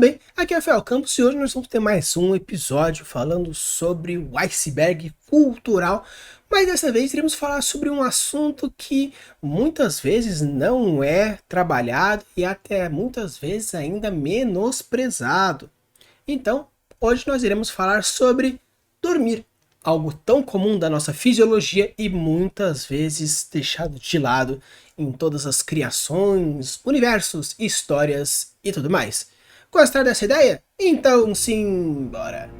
bem? Aqui é Rafael Campos e hoje nós vamos ter mais um episódio falando sobre o iceberg cultural, mas dessa vez iremos falar sobre um assunto que muitas vezes não é trabalhado e até muitas vezes ainda menosprezado. Então, hoje nós iremos falar sobre dormir, algo tão comum da nossa fisiologia e muitas vezes deixado de lado em todas as criações, universos, histórias e tudo mais. Gostaram dessa ideia? Então sim, bora!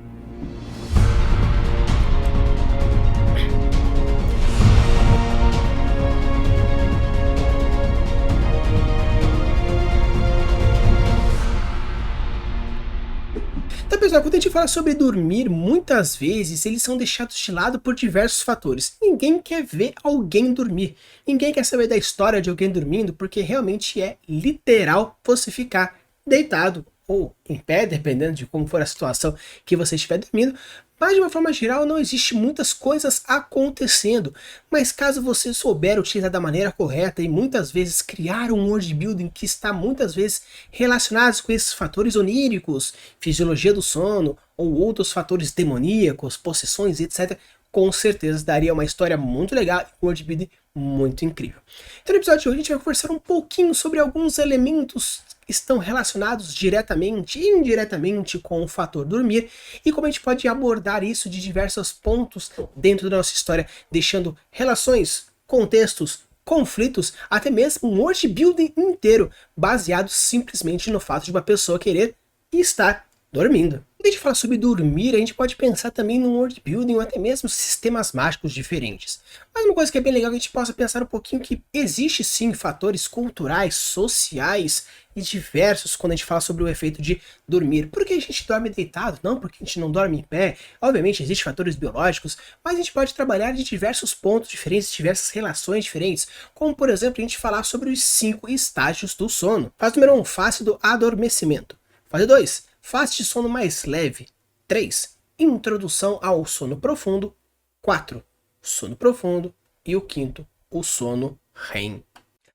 Então, pessoal, quando a gente fala sobre dormir, muitas vezes eles são deixados de lado por diversos fatores. Ninguém quer ver alguém dormir. Ninguém quer saber da história de alguém dormindo, porque realmente é literal você ficar deitado ou em pé, dependendo de como for a situação que você estiver dormindo. Mas de uma forma geral não existe muitas coisas acontecendo, mas caso você souber utilizar da maneira correta e muitas vezes criar um world building que está muitas vezes relacionado com esses fatores oníricos, fisiologia do sono ou outros fatores demoníacos, possessões, etc., com certeza daria uma história muito legal e um world building muito incrível. Então no episódio de hoje a gente vai conversar um pouquinho sobre alguns elementos que estão relacionados diretamente e indiretamente com o fator dormir e como a gente pode abordar isso de diversos pontos dentro da nossa história, deixando relações, contextos, conflitos, até mesmo um world building inteiro baseado simplesmente no fato de uma pessoa querer estar dormindo. Quando a gente fala sobre dormir, a gente pode pensar também num world building ou até mesmo sistemas mágicos diferentes. Mas uma coisa que é bem legal que a gente possa pensar um pouquinho que existe sim fatores culturais, sociais e diversos quando a gente fala sobre o efeito de dormir. Por que a gente dorme deitado? Não porque a gente não dorme em pé. Obviamente existem fatores biológicos, mas a gente pode trabalhar de diversos pontos diferentes, diversas relações diferentes. Como por exemplo a gente falar sobre os 5 estágios do sono. Fase número 1, fase do adormecimento. Fase 2, fase de sono mais leve. 3, introdução ao sono profundo. 4, sono profundo. E o quinto, o sono REM.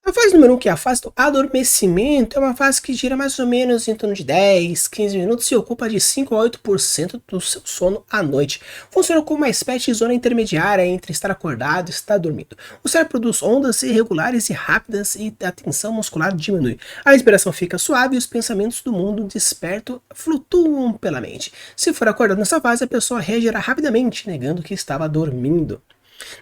A fase número 1, que é a fase do adormecimento, é uma fase que gira mais ou menos em torno de 10, 15 minutos e ocupa de 5 a 8% do seu sono à noite. Funciona como uma espécie de zona intermediária entre estar acordado e estar dormindo. O cérebro produz ondas irregulares e rápidas e a tensão muscular diminui. A respiração fica suave e os pensamentos do mundo desperto flutuam pela mente. Se for acordado nessa fase, a pessoa reagirá rapidamente, negando que estava dormindo.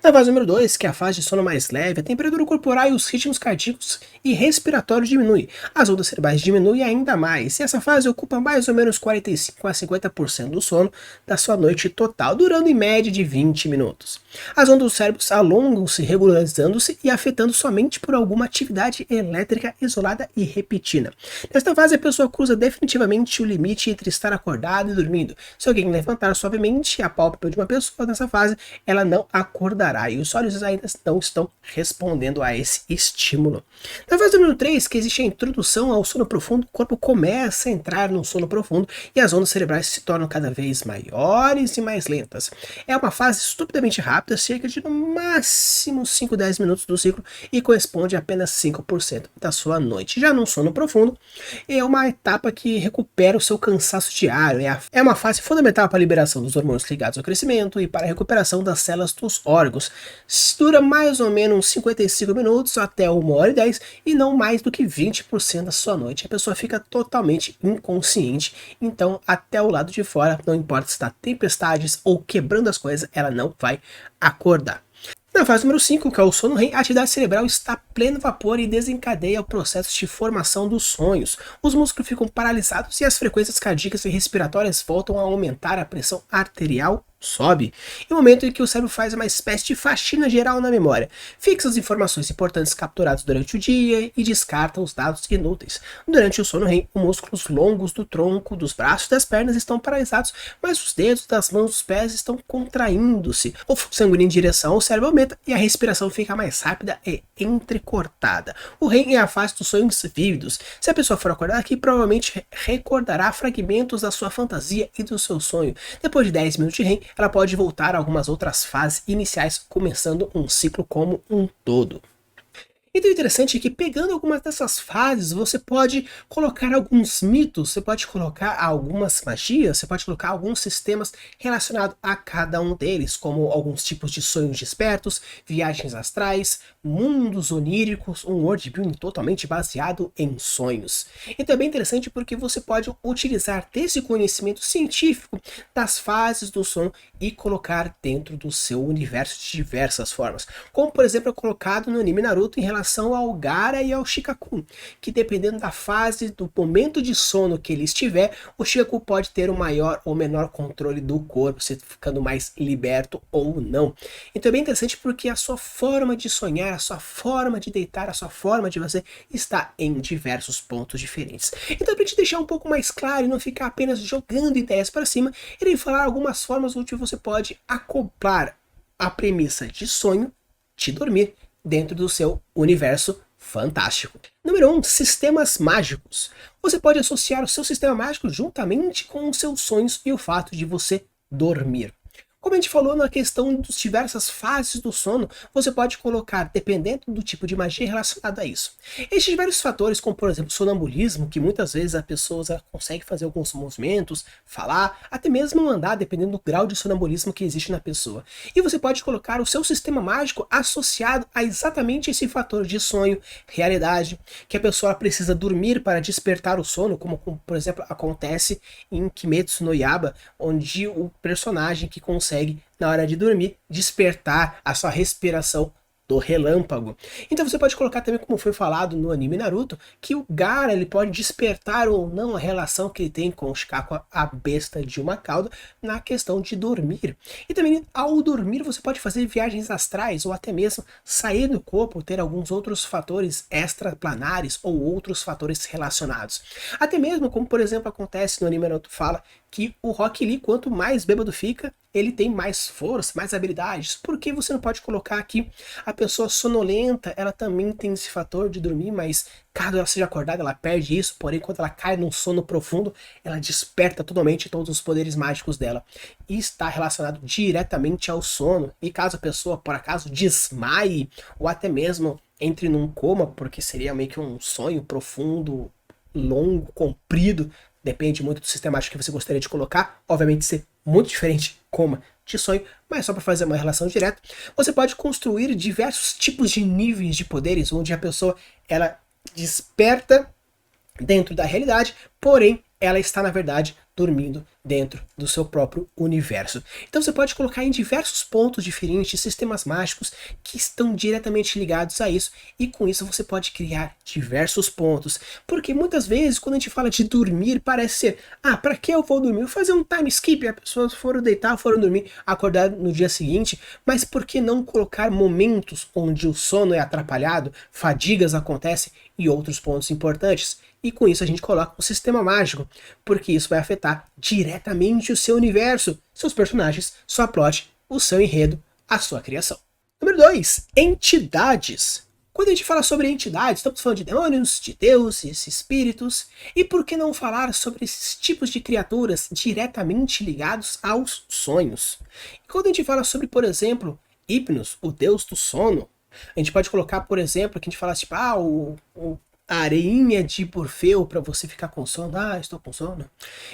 Na fase número 2, que é a fase de sono mais leve, a temperatura corporal e os ritmos cardíacos e respiratórios diminuem. As ondas cerebrais diminuem ainda mais, e essa fase ocupa mais ou menos 45 a 50% do sono da sua noite total, durando em média de 20 minutos. As ondas do cérebro alongam-se, regularizando-se e afetando somente por alguma atividade elétrica isolada e repetida. Nesta fase, a pessoa cruza definitivamente o limite entre estar acordado e dormindo. Se alguém levantar suavemente a pálpebra de uma pessoa nessa fase, ela não acordará e os olhos ainda não estão respondendo a esse estímulo. Na fase número 3, que existe a introdução ao sono profundo, o corpo começa a entrar no sono profundo e as ondas cerebrais se tornam cada vez maiores e mais lentas. É uma fase estupidamente rápida, cerca de no máximo 5 a 10 minutos do ciclo e corresponde a apenas 5% da sua noite. Já no sono profundo, é uma etapa que recupera o seu cansaço diário, é uma fase fundamental para a liberação dos hormônios ligados ao crescimento e para a recuperação das células dos órgãos. Dura mais ou menos 55 minutos até 1h10 e não mais do que 20% da sua noite. A pessoa fica totalmente inconsciente, então até o lado de fora, não importa se está tempestades ou quebrando as coisas, ela não vai acordar. Na fase número 5, que é o sono REM, a atividade cerebral está a pleno vapor e desencadeia o processo de formação dos sonhos. Os músculos ficam paralisados e as frequências cardíacas e respiratórias voltam a aumentar, a pressão arterial sobe. É o momento em que o cérebro faz uma espécie de faxina geral na memória, fixa as informações importantes capturadas durante o dia e descarta os dados inúteis. Durante o sono REM, os músculos longos do tronco, dos braços e das pernas estão paralisados, mas os dedos das mãos e dos pés estão contraindo-se. O fluxo sanguíneo em direção ao cérebro aumenta e a respiração fica mais rápida e entrecortada. O REM é a fase dos sonhos vívidos. Se a pessoa for acordar aqui, provavelmente recordará fragmentos da sua fantasia e do seu sonho. Depois de 10 minutos de REM, ela pode voltar a algumas outras fases iniciais, começando um ciclo como um todo. Então o interessante é que pegando algumas dessas fases, você pode colocar alguns mitos, você pode colocar algumas magias, você pode colocar alguns sistemas relacionados a cada um deles, como alguns tipos de sonhos despertos, viagens astrais, mundos oníricos, um worldbuilding totalmente baseado em sonhos. Então é bem interessante porque você pode utilizar desse conhecimento científico das fases do sono e colocar dentro do seu universo de diversas formas, como por exemplo é colocado no anime Naruto em relação ao Gaara e ao Shikakun, que dependendo da fase, do momento de sono que ele estiver, o Shikakun pode ter o maior ou menor controle do corpo, se ficando mais liberto ou não. Então é bem interessante porque a sua forma de sonhar, a sua forma de deitar, a sua forma de você está em diversos pontos diferentes. Então para te deixar um pouco mais claro e não ficar apenas jogando ideias para cima, irei falar algumas formas onde você pode acoplar a premissa de sonho, de dormir, dentro do seu universo fantástico. Número 1, sistemas mágicos. Você pode associar o seu sistema mágico juntamente com os seus sonhos e o fato de você dormir. Como a gente falou na questão das diversas fases do sono, você pode colocar, dependendo do tipo de magia relacionada a isso. Existem diversos fatores, como por exemplo sonambulismo, que muitas vezes a pessoa consegue fazer alguns movimentos, falar, até mesmo andar, dependendo do grau de sonambulismo que existe na pessoa. E você pode colocar o seu sistema mágico associado a exatamente esse fator de sonho, realidade, que a pessoa precisa dormir para despertar o sono, como por exemplo acontece em Kimetsu no Yaiba, onde o personagem que consegue na hora de dormir, despertar a sua respiração do relâmpago. Então você pode colocar também, como foi falado no anime Naruto, que o Gaara ele pode despertar ou não a relação que ele tem com o Shikako, a besta de uma cauda, na questão de dormir. E também ao dormir você pode fazer viagens astrais ou até mesmo sair do corpo, ter alguns outros fatores extraplanares ou outros fatores relacionados. Até mesmo como por exemplo acontece no anime Naruto fala que o Rock Lee, quanto mais bêbado fica, ele tem mais força, mais habilidades. Por que você não pode colocar aqui a pessoa sonolenta, ela também tem esse fator de dormir, mas caso ela seja acordada, ela perde isso, porém quando ela cai num sono profundo, ela desperta totalmente todos os poderes mágicos dela. E está relacionado diretamente ao sono. E caso a pessoa, por acaso, desmaie, ou até mesmo entre num coma, porque seria meio que um sonho profundo, longo, comprido, depende muito do sistema mágico que você gostaria de colocar, obviamente ser muito diferente coma de sonho, mas só para fazer uma relação direta, você pode construir diversos tipos de níveis de poderes, onde a pessoa ela desperta dentro da realidade, porém ela está na verdade dormindo dentro do seu próprio universo. Então você pode colocar em diversos pontos diferentes sistemas mágicos que estão diretamente ligados a isso, e com isso você pode criar diversos pontos, porque muitas vezes quando a gente fala de dormir parece ser, para que eu vou dormir? Eu vou fazer um time skip, as pessoas foram deitar, foram dormir, acordar no dia seguinte, mas por que não colocar momentos onde o sono é atrapalhado, fadigas acontecem e outros pontos importantes? E com isso a gente coloca um sistema mágico, porque isso vai afetar diretamente o seu universo, seus personagens, sua plot, o seu enredo, a sua criação. Número 2, entidades. Quando a gente fala sobre entidades, estamos falando de demônios, de deuses, espíritos, e por que não falar sobre esses tipos de criaturas diretamente ligados aos sonhos? E quando a gente fala sobre, por exemplo, Hypnos, o deus do sono, a gente pode colocar, por exemplo, que a gente fala tipo, a areinha de Morfeu para você ficar com sono. Estou com sono.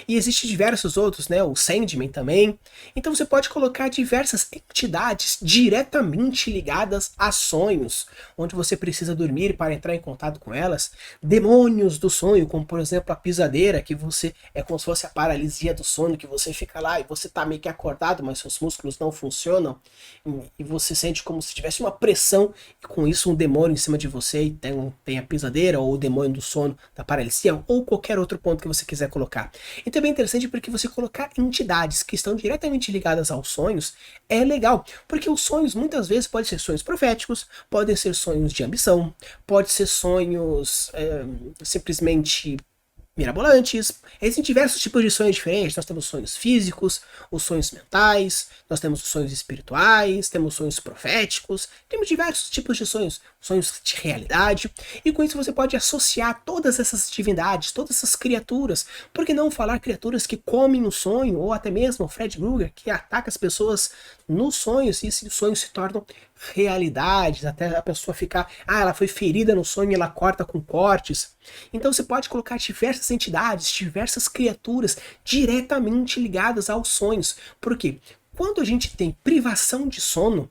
E existem diversos outros, né? O Sandman também. Então você pode colocar diversas entidades diretamente ligadas a sonhos, onde você precisa dormir para entrar em contato com elas. Demônios do sonho, como por exemplo a pisadeira, que você é como se fosse a paralisia do sono, que você fica lá e você tá meio que acordado, mas seus músculos não funcionam. E você sente como se tivesse uma pressão, e com isso um demônio em cima de você, e tem a pisadeira, ou o demônio do sono, da paralisia, ou qualquer outro ponto que você quiser colocar. Então é bem interessante porque você colocar entidades que estão diretamente ligadas aos sonhos é legal, porque os sonhos muitas vezes podem ser sonhos proféticos, podem ser sonhos de ambição, pode ser sonhos simplesmente mirabolantes. Existem diversos tipos de sonhos diferentes. Nós temos sonhos físicos, os sonhos mentais, nós temos os sonhos espirituais, temos sonhos proféticos, temos diversos tipos de sonhos, sonhos de realidade, e com isso você pode associar todas essas divindades, todas essas criaturas. Por que não falar criaturas que comem o sonho, ou até mesmo o Fred Krueger, que ataca as pessoas nos sonhos, e esses sonhos se tornam realidades, até a pessoa ficar, ela foi ferida no sonho e ela corta com cortes. Então você pode colocar diversas entidades, diversas criaturas diretamente ligadas aos sonhos. Por quê? Quando a gente tem privação de sono,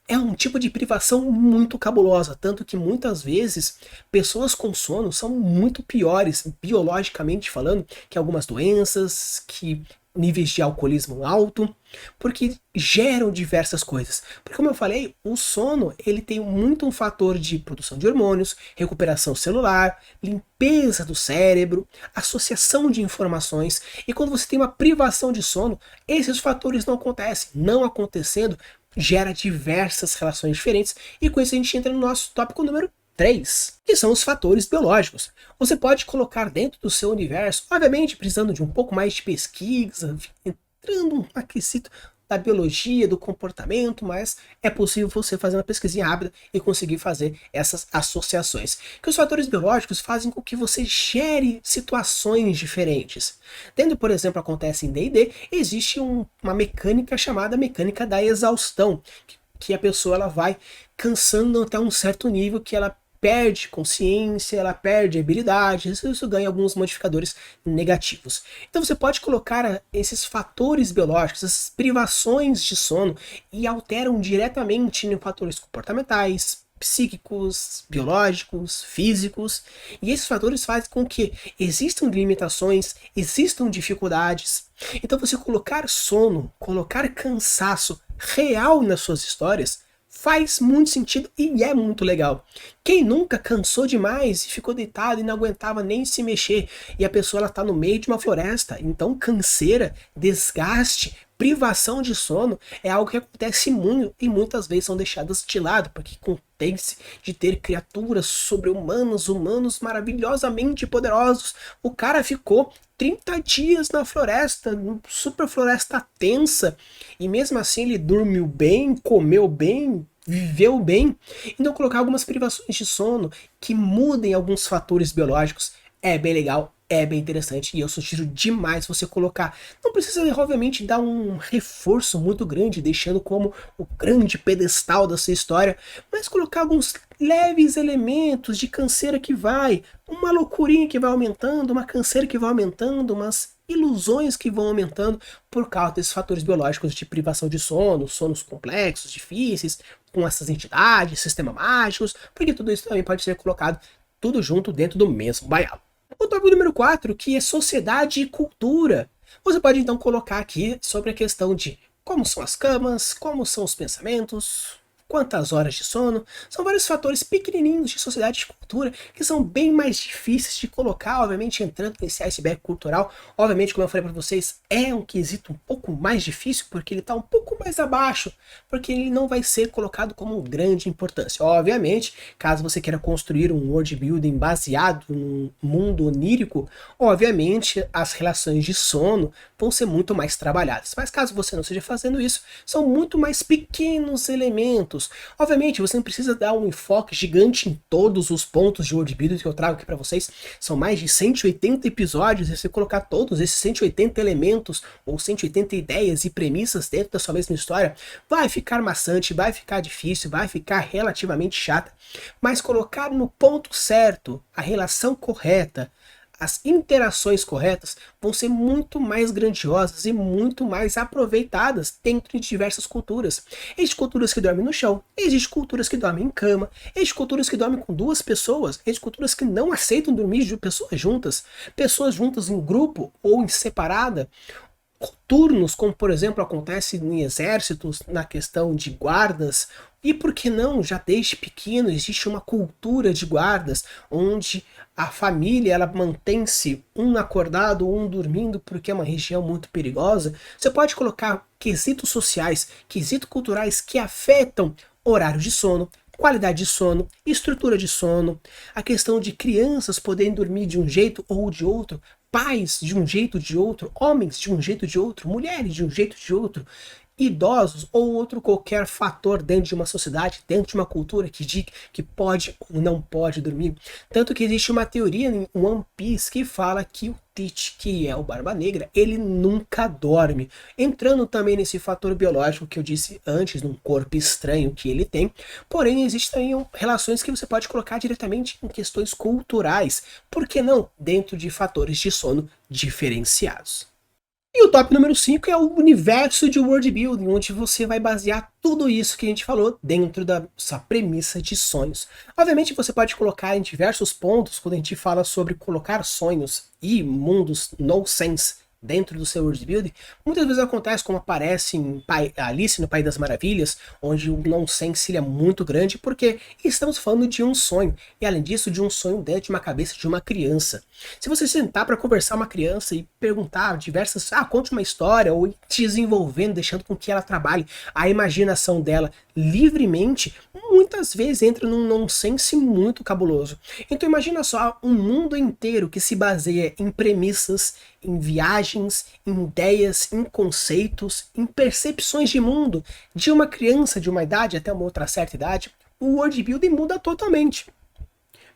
é um tipo de privação muito cabulosa, tanto que muitas vezes pessoas com sono são muito piores, biologicamente falando, que algumas doenças, que níveis de alcoolismo alto, porque geram diversas coisas. Porque como eu falei, o sono ele tem muito um fator de produção de hormônios, recuperação celular, limpeza do cérebro, associação de informações, e quando você tem uma privação de sono, esses fatores não acontecem. Não acontecendo, gera diversas relações diferentes, e com isso a gente entra no nosso tópico número 3, que são os fatores biológicos. Você pode colocar dentro do seu universo, obviamente precisando de um pouco mais de pesquisa, entrando no aquecito da biologia, do comportamento, mas é possível você fazer uma pesquisinha rápida e conseguir fazer essas associações. Que os fatores biológicos fazem com que você gere situações diferentes. Dentro, por exemplo, acontece em D&D, existe uma mecânica chamada mecânica da exaustão, que a pessoa ela vai cansando até um certo nível que ela perde consciência, ela perde habilidades, isso ganha alguns modificadores negativos. Então você pode colocar esses fatores biológicos, essas privações de sono, e alteram diretamente em fatores comportamentais, psíquicos, biológicos, físicos, e esses fatores fazem com que existam limitações, existam dificuldades. Então você colocar sono, colocar cansaço real nas suas histórias, faz muito sentido e é muito legal. Quem nunca cansou demais e ficou deitado e não aguentava nem se mexer, e a pessoa ela tá no meio de uma floresta, então canseira, desgaste, privação de sono é algo que acontece muito e muitas vezes são deixadas de lado, porque contém-se de ter criaturas sobre-humanos, humanos maravilhosamente poderosos. O cara ficou 30 dias na floresta, super floresta tensa, e mesmo assim ele dormiu bem, comeu bem, viveu bem. Então colocar algumas privações de sono que mudem alguns fatores biológicos é bem legal, é bem interessante, e eu sugiro demais você colocar. Não precisa, obviamente, dar um reforço muito grande, deixando como o grande pedestal da sua história, mas colocar alguns leves elementos de canseira que vai, uma loucurinha que vai aumentando, uma canseira que vai aumentando, umas ilusões que vão aumentando por causa desses fatores biológicos de privação de sono, sonos complexos, difíceis, com essas entidades, sistemas mágicos, porque tudo isso também pode ser colocado tudo junto dentro do mesmo baialo. O tópico número 4, que é sociedade e cultura. Você pode então colocar aqui sobre a questão de como são as camas, como são os pensamentos, quantas horas de sono. São vários fatores pequenininhos de sociedade e cultura que são bem mais difíceis de colocar, obviamente entrando nesse iceberg cultural. Obviamente, como eu falei para vocês, é um quesito um pouco mais difícil, porque ele está um pouco mais abaixo, porque ele não vai ser colocado como grande importância. Obviamente, caso você queira construir um world building baseado num mundo onírico, obviamente as relações de sono vão ser muito mais trabalhadas. Mas caso você não esteja fazendo isso, são muito mais pequenos elementos. Obviamente, você não precisa dar um enfoque gigante em todos os pontos de world building que eu trago aqui para vocês. São mais de 180 episódios, e você colocar todos esses 180 elementos ou 180 ideias e premissas dentro da sua mesma história, vai ficar maçante, vai ficar difícil, vai ficar relativamente chata. Mas colocar no ponto certo, a relação correta, as interações corretas vão ser muito mais grandiosas e muito mais aproveitadas dentro de diversas culturas. Existem culturas que dormem no chão, existem culturas que dormem em cama, existem culturas que dormem com duas pessoas, existem culturas que não aceitam dormir de pessoas juntas em grupo ou em separada. Turnos, como por exemplo acontece em exércitos, na questão de guardas, e por que não, já desde pequeno existe uma cultura de guardas, onde a família ela mantém-se um acordado, um dormindo, porque é uma região muito perigosa. Você pode colocar quesitos sociais, quesitos culturais que afetam horário de sono, qualidade de sono, estrutura de sono, a questão de crianças poderem dormir de um jeito ou de outro, pais de um jeito ou de outro, homens de um jeito ou de outro, mulheres de um jeito ou de outro. idosos ou outro qualquer fator dentro de uma sociedade, dentro de uma cultura que diz que pode ou não pode dormir. Tanto que existe uma teoria em One Piece que fala que o Teach, que é o Barba Negra, ele nunca dorme. Entrando também nesse fator biológico que eu disse antes, num corpo estranho que ele tem, porém existem também relações que você pode colocar diretamente em questões culturais, por que não dentro de fatores de sono diferenciados. E o top número 5 é o universo de world building, onde você vai basear tudo isso que a gente falou dentro da sua premissa de sonhos. Obviamente você pode colocar em diversos pontos, quando a gente fala sobre colocar sonhos e mundos nonsense dentro do seu world building, muitas vezes acontece como aparece em Alice no País das Maravilhas, onde o nonsense é muito grande, porque estamos falando de um sonho, e além disso de um sonho dentro de uma cabeça de uma criança. Se você sentar para conversar com uma criança e perguntar diversas, conte uma história, ou ir desenvolvendo, deixando com que ela trabalhe a imaginação dela livremente, muitas vezes entra num nonsense muito cabuloso. Então imagina só um mundo inteiro que se baseia em premissas, em viagens, em ideias, em conceitos, em percepções de mundo de uma criança de uma idade até uma outra certa idade. O world building muda totalmente.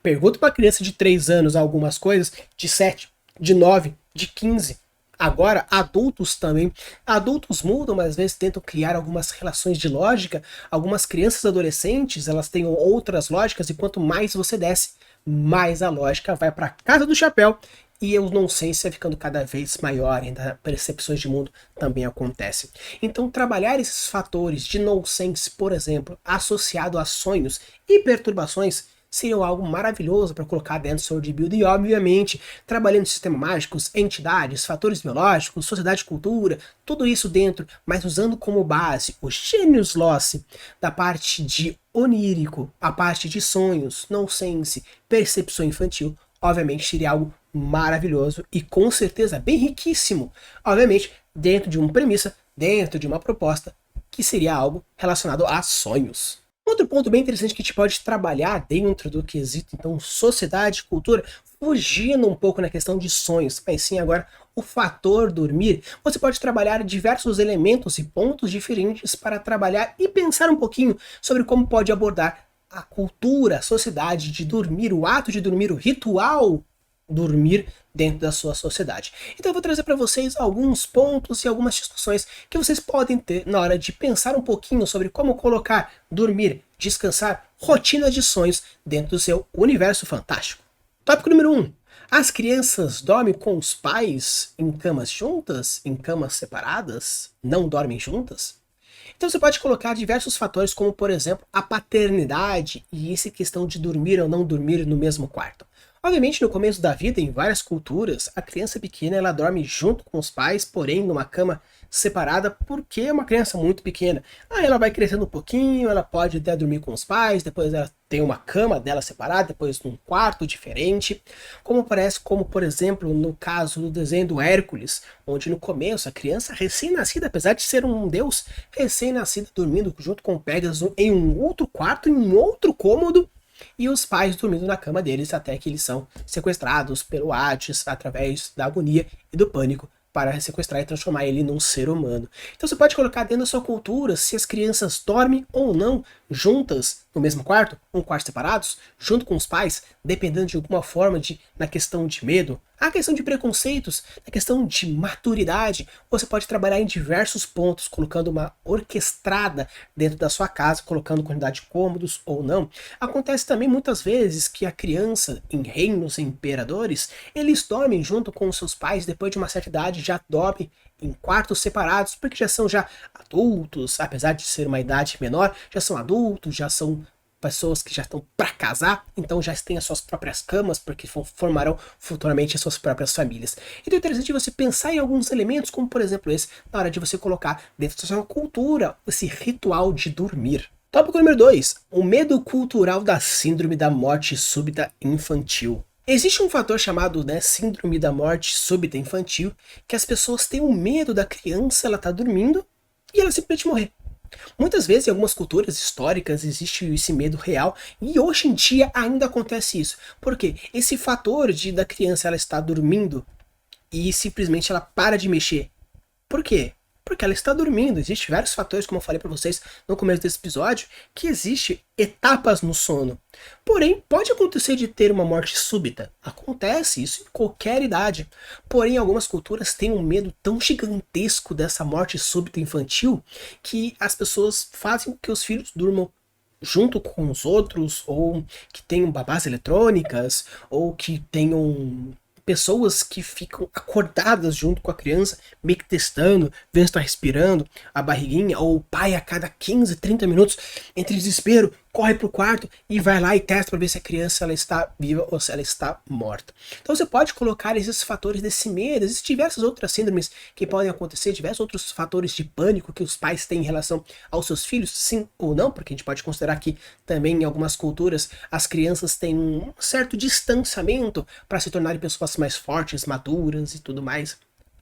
Pergunta para criança de 3 anos algumas coisas, de 7, de 9, de 15. Agora, adultos também. Adultos mudam, mas às vezes tentam criar algumas relações de lógica. Algumas crianças adolescentes, elas têm outras lógicas, e quanto mais você desce, mais a lógica vai para casa do chapéu. E o nonsense vai ficando cada vez maior, ainda percepções de mundo também acontecem. Então trabalhar esses fatores de nonsense, por exemplo, associado a sonhos e perturbações, seria algo maravilhoso para colocar dentro do seu world building, e obviamente trabalhando sistemas mágicos, entidades, fatores biológicos, sociedade e cultura, tudo isso dentro, mas usando como base o Genius Loci da parte de onírico, a parte de sonhos, nonsense, percepção infantil, obviamente seria algo maravilhoso e com certeza bem riquíssimo, obviamente dentro de uma premissa, dentro de uma proposta que seria algo relacionado a sonhos. Outro ponto bem interessante que a gente pode trabalhar dentro do quesito, então, sociedade e cultura, fugindo um pouco na questão de sonhos, mas sim agora o fator dormir, você pode trabalhar diversos elementos e pontos diferentes para trabalhar e pensar um pouquinho sobre como pode abordar a cultura, a sociedade de dormir, o ato de dormir, o ritual dormir dentro da sua sociedade. Então eu vou trazer para vocês alguns pontos e algumas discussões que vocês podem ter na hora de pensar um pouquinho sobre como colocar dormir, descansar, rotina de sonhos dentro do seu universo fantástico. Tópico número 1. As crianças dormem com os pais em camas juntas, em camas separadas, não dormem juntas? Então você pode colocar diversos fatores, como por exemplo a paternidade e essa questão de dormir ou não dormir no mesmo quarto. Obviamente no começo da vida, em várias culturas, a criança pequena ela dorme junto com os pais, porém numa cama separada, porque é uma criança muito pequena. Aí ela vai crescendo um pouquinho, ela pode até dormir com os pais, depois ela tem uma cama dela separada, depois num quarto diferente. Como parece, como por exemplo no caso do desenho do Hércules, onde no começo a criança recém-nascida, apesar de ser um deus, recém-nascida dormindo junto com o Pégaso em um outro quarto, em um outro cômodo, e os pais dormindo na cama deles até que eles são sequestrados pelo Hades através da agonia e do pânico para sequestrar e transformar ele num ser humano. Então você pode colocar dentro da sua cultura se as crianças dormem ou não juntas no mesmo quarto, um quarto separados, junto com os pais, dependendo de alguma forma na questão de medo, a questão de preconceitos, a questão de maturidade. Você pode trabalhar em diversos pontos, colocando uma orquestrada dentro da sua casa, colocando quantidade de cômodos ou não. Acontece também muitas vezes que a criança, em reinos imperadores, eles dormem junto com os seus pais, depois de uma certa idade já dormem em quartos separados, porque já são adultos, apesar de ser uma idade menor, já são adultos, já são pessoas que já estão para casar, então já têm as suas próprias camas, porque formarão futuramente as suas própriras famílias. Então é interessante você pensar em alguns elementos, como por exemplo esse, na hora de você colocar dentro da sua cultura esse ritual de dormir. Tópico número 2. O medo cultural da síndrome da morte súbita infantil. Existe um fator chamado síndrome da morte súbita infantil, que as pessoas têm o medo da criança, ela tá dormindo e ela simplesmente morrer. Muitas vezes em algumas culturas históricas existe esse medo real e hoje em dia ainda acontece isso. Por quê? Esse fator da criança ela estar dormindo e simplesmente ela para de mexer. Por quê? Porque ela está dormindo. Existem vários fatores, como eu falei para vocês no começo desse episódio, que existe etapas no sono. Porém, pode acontecer de ter uma morte súbita. Acontece isso em qualquer idade. Porém, algumas culturas têm um medo tão gigantesco dessa morte súbita infantil que as pessoas fazem com que os filhos durmam junto com os outros, ou que tenham babás eletrônicas, ou que tenham pessoas que ficam acordadas junto com a criança, meio que testando, vendo se está respirando, a barriguinha, ou o pai a cada 15, 30 minutos, entre desespero, corre pro quarto e vai lá e testa para ver se a criança ela está viva ou se ela está morta. Então você pode colocar esses fatores desse medo, existem diversas outras síndromes que podem acontecer, diversos outros fatores de pânico que os pais têm em relação aos seus filhos, sim ou não, porque a gente pode considerar que também em algumas culturas as crianças têm um certo distanciamento para se tornarem pessoas mais fortes, maduras e tudo mais,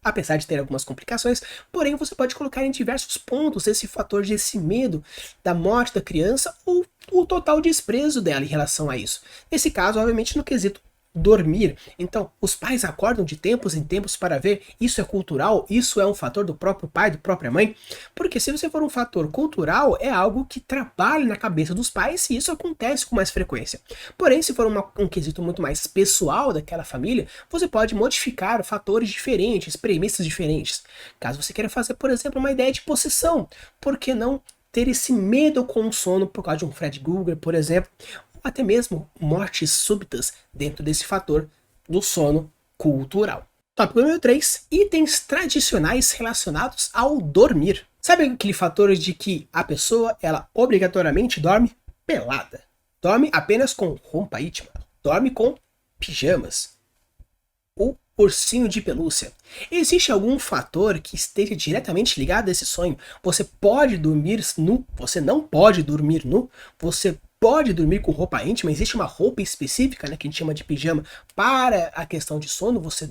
apesar de ter algumas complicações. Porém, você pode colocar em diversos pontos esse fator desse medo da morte da criança ou o total desprezo dela em relação a isso. Nesse caso, obviamente, no quesito dormir. Então, os pais acordam de tempos em tempos para ver, isso é cultural, isso é um fator do próprio pai, da própria mãe, porque se você for um fator cultural, é algo que trabalha na cabeça dos pais e isso acontece com mais frequência. Porém, se for um quesito muito mais pessoal daquela família, você pode modificar fatores diferentes, premissas diferentes. Caso você queira fazer, por exemplo, uma ideia de possessão, por que não ter esse medo com o sono por causa de um Fred Krueger, por exemplo, até mesmo mortes súbitas dentro desse fator do sono cultural. Tópico número 3. Itens tradicionais relacionados ao dormir. Sabe aquele fator de que a pessoa, ela obrigatoriamente dorme pelada? Dorme apenas com roupa íntima? Dorme com pijamas? O ursinho de pelúcia. Existe algum fator que esteja diretamente ligado a esse sonho? Você pode dormir nu? Você não pode dormir nu? Você pode dormir com roupa íntima? Existe uma roupa específica, né, que a gente chama de pijama, para a questão de sono? Você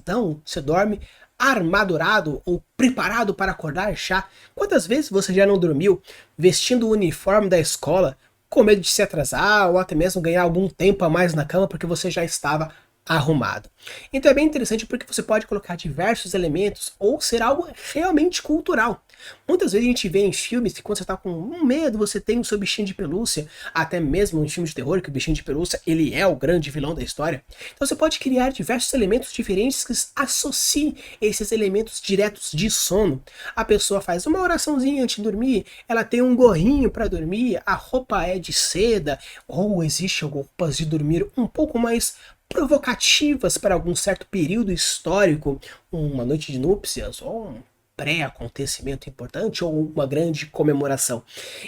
dorme armadurado ou preparado para acordar já? Quantas vezes você já não dormiu vestindo o uniforme da escola com medo de se atrasar ou até mesmo ganhar algum tempo a mais na cama porque você já estava arrumado? Então é bem interessante porque você pode colocar diversos elementos ou ser algo realmente cultural. Muitas vezes a gente vê em filmes que quando você está com um medo, você tem o seu bichinho de pelúcia, até mesmo em filmes de terror, que o bichinho de pelúcia ele é o grande vilão da história. Então você pode criar diversos elementos diferentes que associem esses elementos diretos de sono. A pessoa faz uma oraçãozinha antes de dormir, ela tem um gorrinho para dormir, a roupa é de seda, ou existem roupas de dormir um pouco mais provocativas para algum certo período histórico, uma noite de núpcias ou um pré-acontecimento importante ou uma grande comemoração.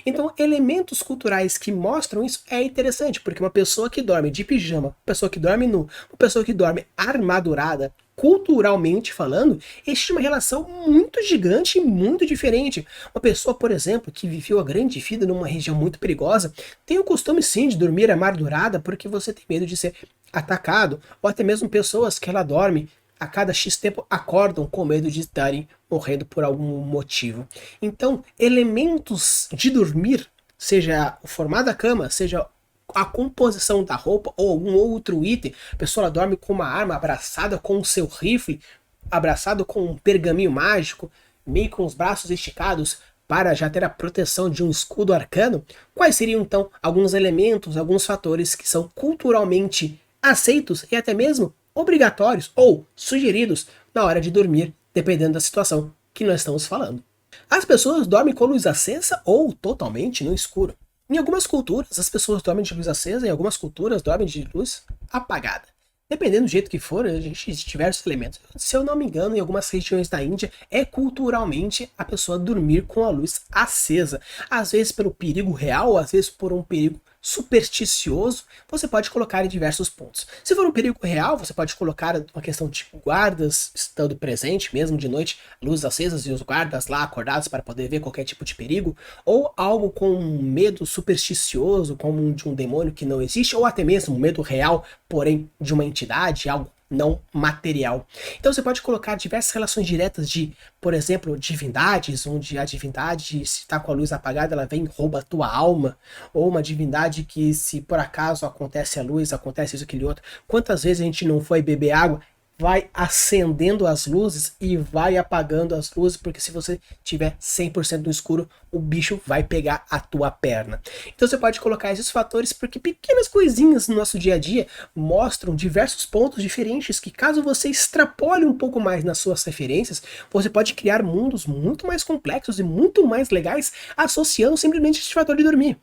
Então, elementos culturais que mostram isso é interessante, porque uma pessoa que dorme de pijama, uma pessoa que dorme nu, uma pessoa que dorme armadurada, culturalmente falando, existe uma relação muito gigante e muito diferente. Uma pessoa, por exemplo, que viveu a grande vida numa região muito perigosa, tem o costume sim de dormir armadurada porque você tem medo de ser atacado, ou até mesmo pessoas que ela dorme a cada X tempo acordam com medo de estarem morrendo por algum motivo. Então, elementos de dormir, seja o formato da cama, seja a composição da roupa ou algum outro item, a pessoa ela dorme com uma arma abraçada com o seu rifle, abraçado com um pergaminho mágico, meio com os braços esticados para já ter a proteção de um escudo arcano. Quais seriam então alguns elementos, alguns fatores que são culturalmente aceitos e até mesmo obrigatórios ou sugeridos na hora de dormir, dependendo da situação que nós estamos falando? As pessoas dormem com luz acesa ou totalmente no escuro. Em algumas culturas, as pessoas dormem de luz acesa, em algumas culturas dormem de luz apagada. Dependendo do jeito que for, a gente tem diversos elementos. Se eu não me engano, em algumas regiões da Índia, é culturalmente a pessoa dormir com a luz acesa. Às vezes pelo perigo real, às vezes por um perigo supersticioso, você pode colocar em diversos pontos. Se for um perigo real, você pode colocar uma questão de guardas estando presente, mesmo de noite, luzes acesas e os guardas lá acordados para poder ver qualquer tipo de perigo, ou algo com um medo supersticioso, como de um demônio que não existe, ou até mesmo um medo real, porém de uma entidade, algo não material. Então você pode colocar diversas relações diretas de, por exemplo, divindades, onde a divindade, se está com a luz apagada, ela vem e rouba a tua alma, ou uma divindade que, se por acaso acontece a luz, acontece isso, aquele outro. Quantas vezes a gente não foi beber água, vai acendendo as luzes e vai apagando as luzes, porque se você tiver 100% no escuro, o bicho vai pegar a tua perna. Então você pode colocar esses fatores porque pequenas coisinhas no nosso dia a dia mostram diversos pontos diferentes que, caso você extrapole um pouco mais nas suas referências, você pode criar mundos muito mais complexos e muito mais legais associando simplesmente esse fator de dormir.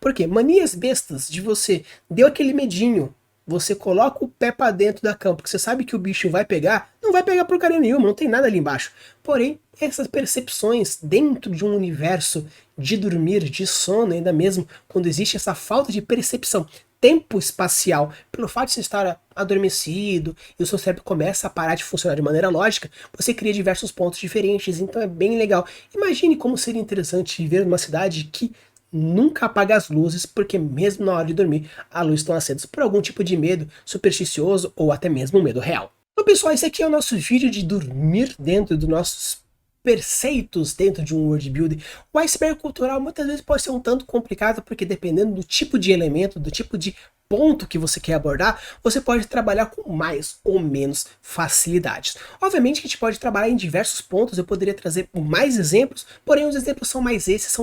Porque manias bestas de você deu aquele medinho, você coloca o pé pra dentro da cama, porque você sabe que o bicho vai pegar, não vai pegar porcaria nenhuma, não tem nada ali embaixo. Porém, essas percepções dentro de um universo de dormir, de sono, ainda mesmo quando existe essa falta de percepção tempo espacial, pelo fato de você estar adormecido e o seu cérebro começa a parar de funcionar de maneira lógica, você cria diversos pontos diferentes, então é bem legal. Imagine como seria interessante viver numa cidade que nunca apaga as luzes, porque mesmo na hora de dormir, a luz estão acesas por algum tipo de medo supersticioso ou até mesmo um medo real. Então, pessoal, esse aqui é o nosso vídeo de dormir dentro dos nossos preceitos dentro de um world building. O iceberg cultural muitas vezes pode ser um tanto complicado, porque dependendo do tipo de elemento, do tipo de ponto que você quer abordar, você pode trabalhar com mais ou menos facilidades. Obviamente que a gente pode trabalhar em diversos pontos, eu poderia trazer mais exemplos, porém os exemplos são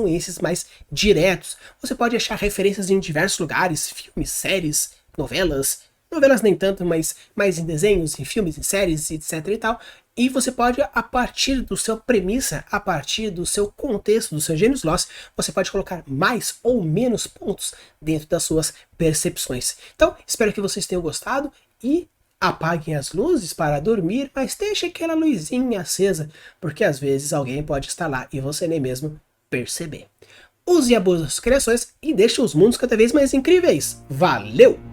esses mais diretos. Você pode achar referências em diversos lugares, filmes, séries, novelas nem tanto, mas mais em desenhos, em filmes, em séries, etc e tal. E você pode, a partir do seu premissa, a partir do seu contexto, do seu Genius Loss, você pode colocar mais ou menos pontos dentro das suas percepções. Então, espero que vocês tenham gostado e apaguem as luzes para dormir, mas deixe aquela luzinha acesa, porque às vezes alguém pode estar lá e você nem mesmo perceber. Use e abuse das criações e deixe os mundos cada vez mais incríveis. Valeu!